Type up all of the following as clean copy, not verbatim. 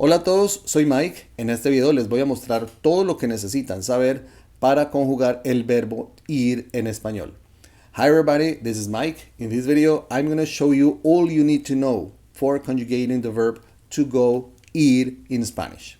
Hola a todos, soy Mike. En este video les voy a mostrar todo lo que necesitan saber para conjugar el verbo ir en español. Hi everybody, this is Mike. In this video, I'm going to show you all you need to know for conjugating the verb to go, ir in Spanish.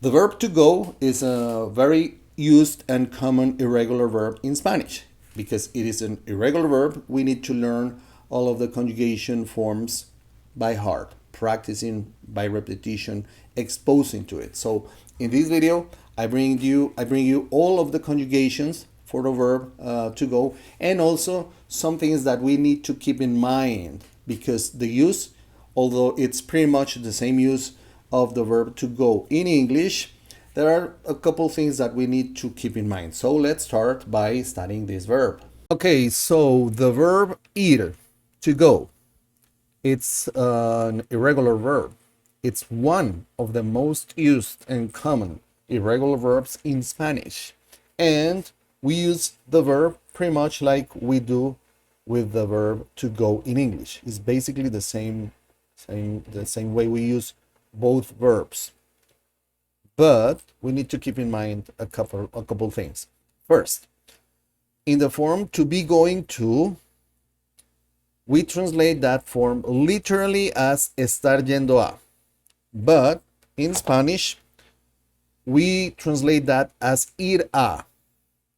The verb to go is a very used and common irregular verb in Spanish. Because it is an irregular verb, we need to learn all of the conjugation forms by heart, practicing by repetition, exposing to it. So in this video, I bring you all of the conjugations for the verb to go, and also some things that we need to keep in mind, because the use, although it's pretty much the same use of the verb to go in English, there are a couple things that we need to keep in mind. So let's start by studying this verb. Okay, so the verb ir, to go, it's an irregular verb. It's one of the most used and common irregular verbs in Spanish. And we use the verb pretty much like we do with the verb to go in English. It's basically the same way we use both verbs. But we need to keep in mind a couple things. First, in the form to be going to, we translate that form literally as estar yendo a. But in Spanish, we translate that as ir a.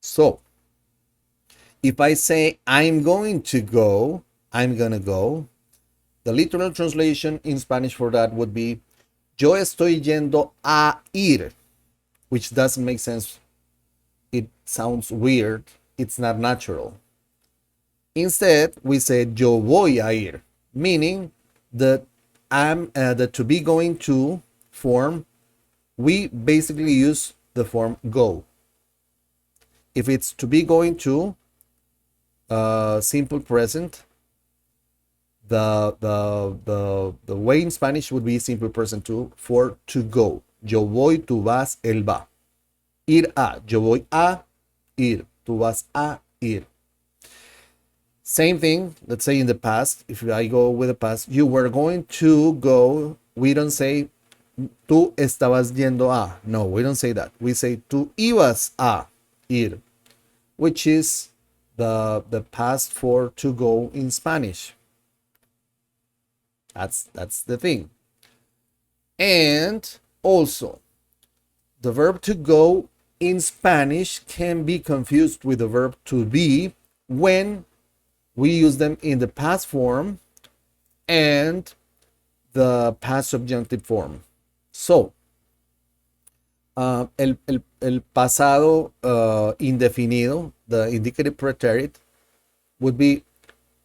So, if I say I'm going to go, I'm gonna go, the literal translation in Spanish for that would be yo estoy yendo a ir, which doesn't make sense. It sounds weird. It's not natural. Instead, we say yo voy a ir, meaning that the to be going to form, we basically use the form go. If it's to be going to, simple present, the way in Spanish would be simple present to for to go. Yo voy, tú vas, él va. Ir a, yo voy a ir, tú vas a ir. Same thing, let's say in the past, if I go with the past, you were going to go, we don't say tú estabas yendo a. No, we don't say that. We say tú ibas a ir, which is the past for to go in Spanish. That's the thing. And also, the verb to go in Spanish can be confused with the verb to be when we use them in the past form and the past subjunctive form. So, el pasado indefinido, the indicative pretérito, would be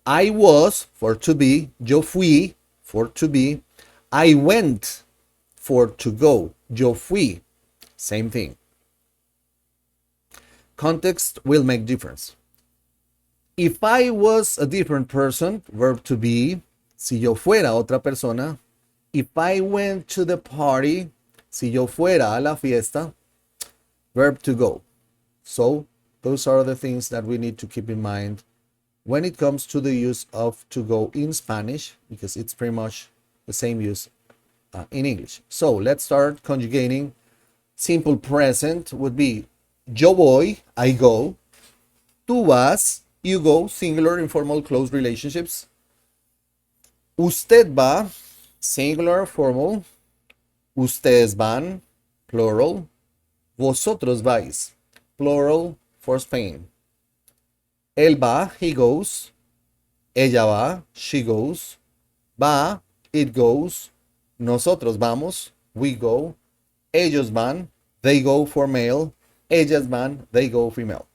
I was for to be, yo fui for to be, I went for to go, yo fui, same thing. Context will make difference. If I was a different person, verb to be, si yo fuera otra persona. If I went to the party, si yo fuera a la fiesta, verb to go. So those are the things that we need to keep in mind when it comes to the use of to go in Spanish, because it's pretty much the same use in English. So let's start conjugating. Simple present would be yo voy, I go. Tú vas, you go, singular, informal, close relationships. Usted va, singular, formal. Ustedes van, plural. Vosotros vais, plural, for Spain. Él va, he goes. Ella va, she goes. Va, it goes. Nosotros vamos, we go. Ellos van, they go for male. Ellas van, they go female.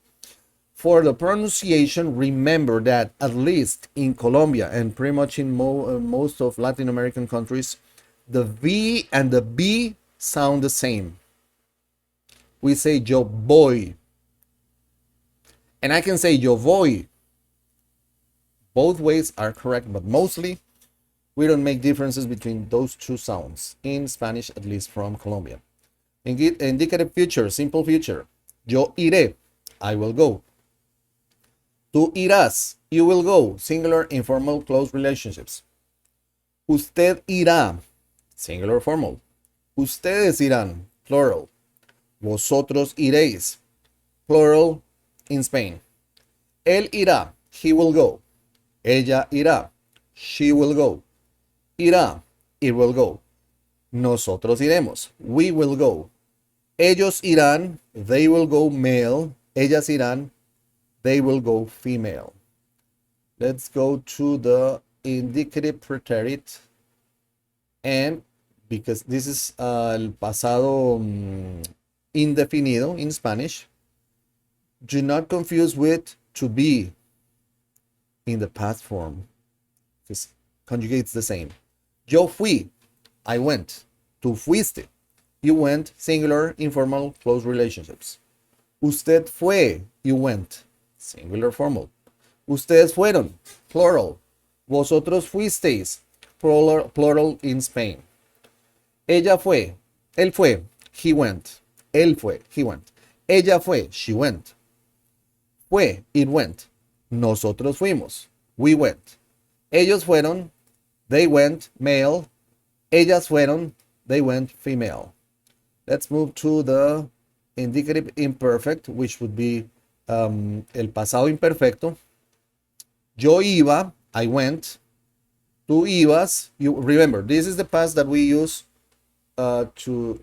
For the pronunciation, remember that at least in Colombia and pretty much in most of Latin American countries, the V and the B sound the same. We say yo voy. And I can say yo voy. Both ways are correct, but mostly we don't make differences between those two sounds in Spanish, at least from Colombia. Indicative future, simple future. Yo iré, I will go. Tú irás. You will go. Singular, informal, close relationships. Usted irá. Singular, formal. Ustedes irán. Plural. Vosotros iréis. Plural, in Spain. Él irá. He will go. Ella irá. She will go. Irá. It will go. Nosotros iremos. We will go. Ellos irán. They will go male. Ellas irán. They will go female. Let's go to the indicative pretérito. And because this is el pasado indefinido in Spanish, do not confuse with to be in the past form, because conjugates the same. Yo fui, I went. Tú fuiste, you went. Singular, informal, close relationships. Usted fue, you went. Singular, formal. Ustedes fueron, plural. Vosotros fuisteis, plural in Spain. Ella fue, él fue, he went. Él fue, he went. Ella fue, she went. Fue, it went. Nosotros fuimos, we went. Ellos fueron, they went, male. Ellas fueron, they went, female. Let's move to the indicative imperfect, which would be el pasado imperfecto. Yo iba, I went. Tú ibas, you remember, this is the past that we use to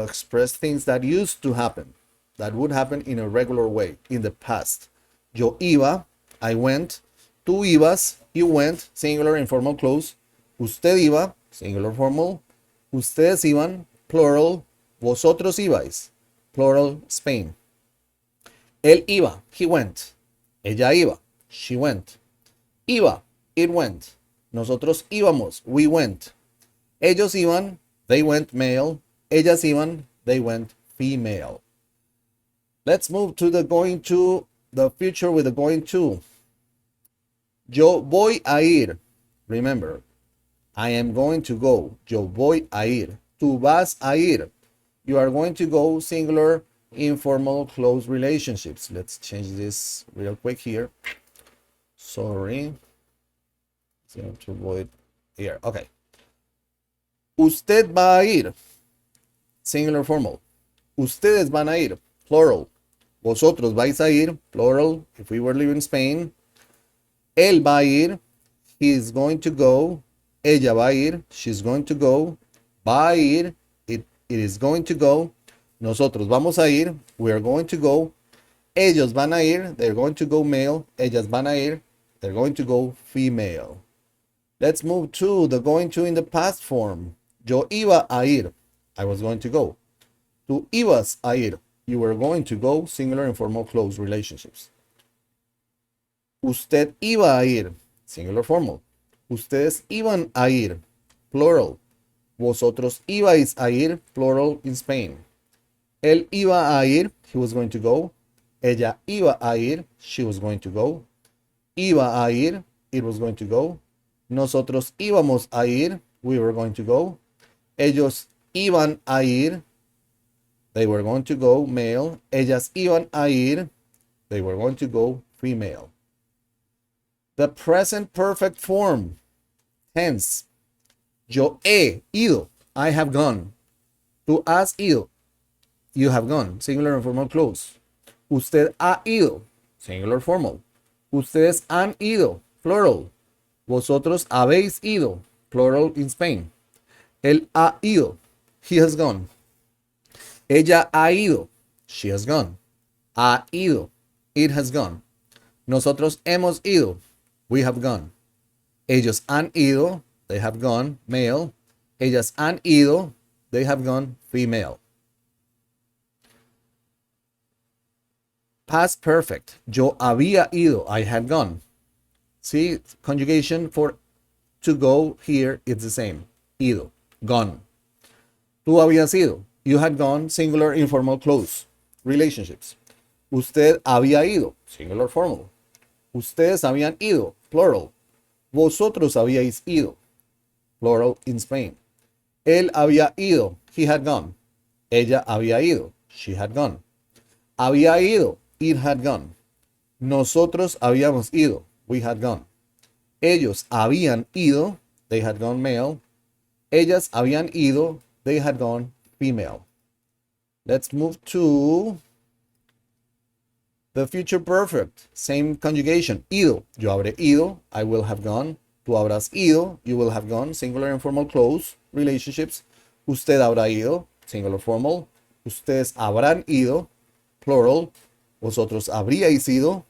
express things that used to happen, that would happen in a regular way in the past. Yo iba, I went. Tú ibas, you went. Singular, informal, close. Usted iba, singular, formal. Ustedes iban, plural. Vosotros ibais, plural, Spain. Él iba, he went. Ella iba, she went. Iba, it went. Nosotros íbamos, we went. Ellos iban, they went, male. Ellas iban, they went, female. Let's move to the going to, the future with the going to. Yo voy a ir. Remember, I am going to go. Yo voy a ir. Tú vas a ir. You are going to go. Singular, informal, close relationships. Let's change this real quick here. Sorry. To avoid here. Okay. Usted va a ir. Singular, formal. Ustedes van a ir. Plural. Vosotros vais a ir. Plural. If we were living in Spain. Él va a ir. He is going to go. Ella va a ir. She's going to go. Va a ir. It is going to go. Nosotros vamos a ir. We are going to go. Ellos van a ir. They're going to go male. Ellas van a ir. They're going to go female. Let's move to the going to in the past form. Yo iba a ir. I was going to go. Tú ibas a ir. You were going to go. Singular, informal, close relationships. Usted iba a ir. Singular, formal. Ustedes iban a ir. Plural. Vosotros ibais a ir. Plural in Spain. Él iba a ir. He was going to go. Ella iba a ir. She was going to go. Iba a ir. It was going to go. Nosotros íbamos a ir. We were going to go. Ellos iban a ir. They were going to go, male. Ellas iban a ir. They were going to go, female. The present perfect form. Tense. Yo he ido. I have gone. Tú has ido. You have gone. Singular, informal, close. Usted ha ido. Singular, formal. Ustedes han ido. Plural. Vosotros habéis ido. Plural in Spain. Él ha ido. He has gone. Ella ha ido. She has gone. Ha ido. It has gone. Nosotros hemos ido. We have gone. Ellos han ido. They have gone. Male. Ellas han ido. They have gone. Female. Past perfect. Yo había ido. I had gone. See, conjugation for to go here, it's the same. Ido. Gone. Tú habías ido. You had gone. Singular, informal, close. Relationships. Usted había ido. Singular, formal. Ustedes habían ido. Plural. Vosotros habíais ido. Plural in Spain. Él había ido. He had gone. Ella había ido. She had gone. Había ido. It had gone. Nosotros habíamos ido. We had gone. Ellos habían ido. They had gone male. Ellas habían ido. They had gone female. Let's move to the future perfect. Same conjugation. Ido. Yo habré ido. I will have gone. Tú habrás ido. You will have gone. Singular and formal close relationships. Usted habrá ido. Singular formal. Ustedes habrán ido. Plural. Vosotros habríais ido.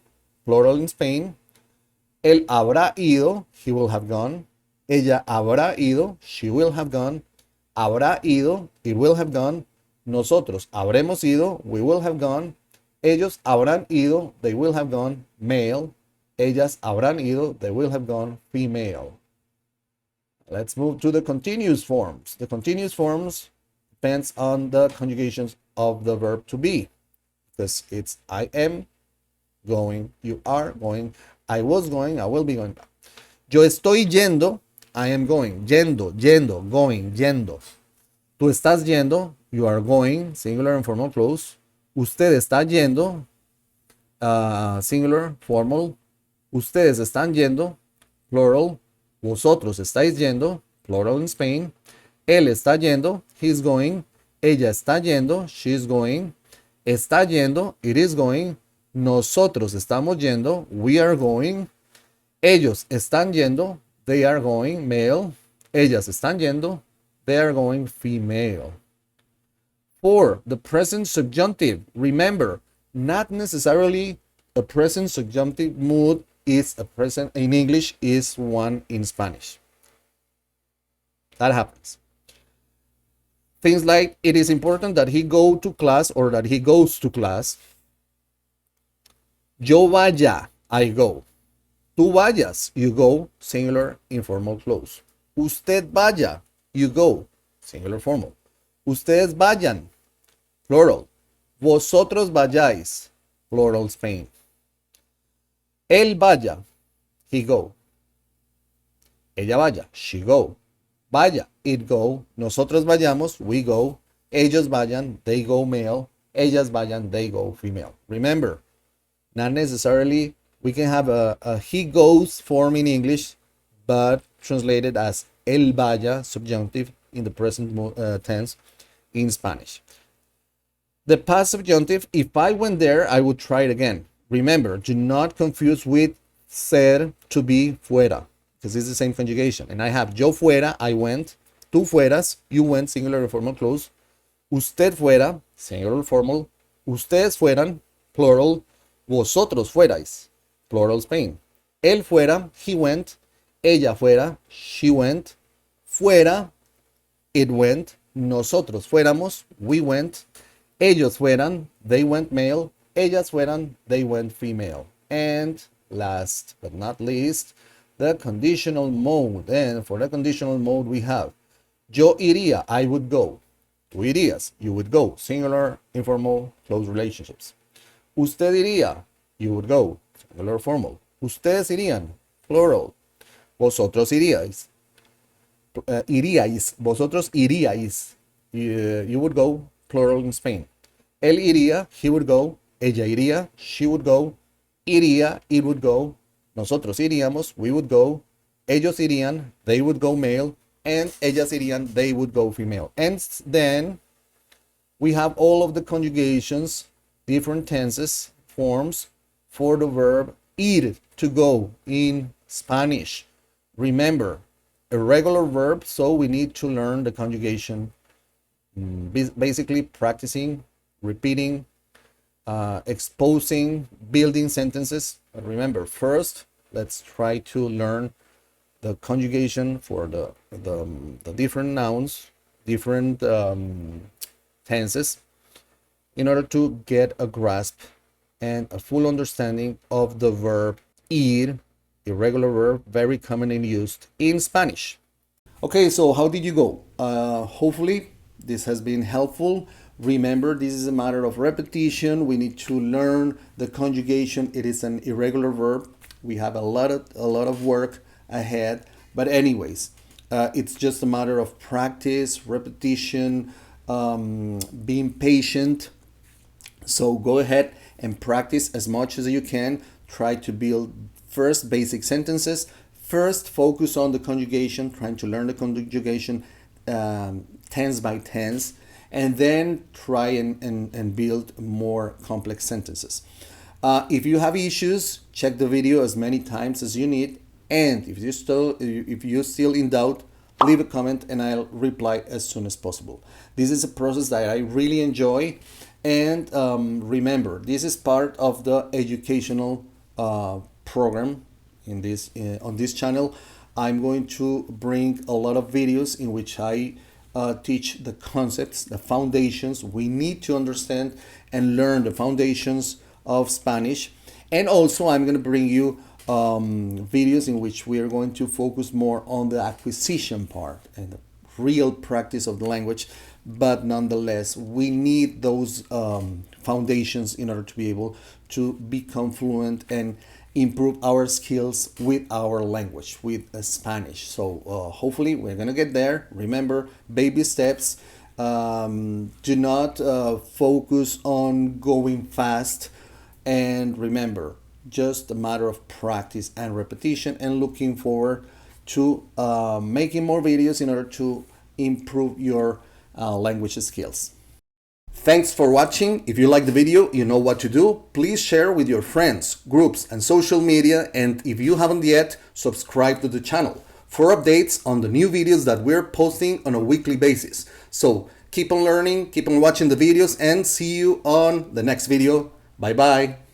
Plural in Spain. Él habrá ido. He will have gone. Ella habrá ido. She will have gone. Habrá ido. It will have gone. Nosotros habremos ido. We will have gone. Ellos habrán ido. They will have gone. Male. Ellas habrán ido. They will have gone. Female. Let's move to the continuous forms. The continuous forms depends on the conjugations of the verb to be. Because it's I am going, you are going, I was going, I will be going. Yo estoy yendo, I am going. Yendo, yendo, going, yendo. Tú estás yendo, you are going, singular and formal close. Usted está yendo, singular, formal. Ustedes están yendo, plural. Vosotros estáis yendo, plural in Spain. Él está yendo, he's going. Ella está yendo, she's going. Está yendo, it is going. Nosotros estamos yendo, we are going. Ellos están yendo, they are going, male. Ellas están yendo, they are going, female. For the present subjunctive, remember, not necessarily a present subjunctive mood is a present in English is one in Spanish. That happens. Things like it is important that he go to class or that he goes to class. Yo vaya, I go. Tú vayas, you go, singular, informal close. Usted vaya, you go, singular, formal. Ustedes vayan, plural. Vosotros vayáis, plural, Spain. Él vaya, he go. Ella vaya, she go. Vaya, it go. Nosotros vayamos, we go. Ellos vayan, they go, male. Ellas vayan, they go, female. Remember, not necessarily we can have a he goes form in English, but translated as él vaya, subjunctive, in the present tense in Spanish. The past subjunctive, if I went there, I would try it again. Remember, do not confuse with ser, to be, fuera, because it's the same conjugation. And I have yo fuera, I went. Tú fueras, you went, singular and formal close. Usted fuera, singular formal. Ustedes fueran, plural. Vosotros fuerais, plural Spain. Él fuera, he went. Ella fuera, she went. Fuera, it went. Nosotros fuéramos, we went. Ellos fueran, they went male. Ellas fueran, they went female. And last but not least, the conditional mode. And for the conditional mode, we have yo iría, I would go. Tú irías, you would go. Singular, informal, close relationships. Usted iría, you would go. Singular, formal. Ustedes irían, plural. Vosotros iríais. Iríais. Vosotros iríais. You would go, plural in Spain. Él iría, he would go. Ella iría, she would go. Iría, it would go. Nosotros iríamos, we would go. Ellos irían, they would go male. And ellas irían, they would go female. And then we have all of the conjugations, different tenses, forms for the verb ir, to go in Spanish. Remember, a regular verb, so we need to learn the conjugation, basically practicing, repeating, exposing, building sentences. But remember, first, let's try to learn the conjugation for the different nouns, different tenses, in order to get a grasp and a full understanding of the verb ir, irregular verb, very commonly used in Spanish. Okay, so how did you go? Hopefully this has been helpful. Remember, this is a matter of repetition. We need to learn the conjugation. It is an irregular verb. We have a lot of work ahead. But anyways, it's just a matter of practice, repetition, being patient. So go ahead and practice as much as you can try to build first basic sentences. First, focus on the conjugation, trying to learn the conjugation tense by tense, and then try and build more complex sentences. If you have issues, check the video as many times as you need, and if you're still in doubt, leave a comment and I'll reply as soon as possible. This is a process that I really enjoy, and remember, this is part of the educational program on this channel. I'm going to bring a lot of videos in which I teach the concepts, the foundations. We need to understand and learn the foundations of Spanish. And also I'm going to bring you videos in which we are going to focus more on the acquisition part and the real practice of the language. But nonetheless, we need those foundations in order to be able to become fluent and improve our skills with our language, with Spanish. So hopefully we're gonna get there. Remember, baby steps. Do not focus on going fast, and remember, just a matter of practice and repetition, and looking forward to making more videos in order to improve your language skills. Thanks for watching. If you like the video, you know what to do. Please share with your friends, groups, and social media. And if you haven't yet, subscribe to the channel for updates on the new videos that we're posting on a weekly basis. So keep on learning, keep on watching the videos, and see you on the next video. Bye bye.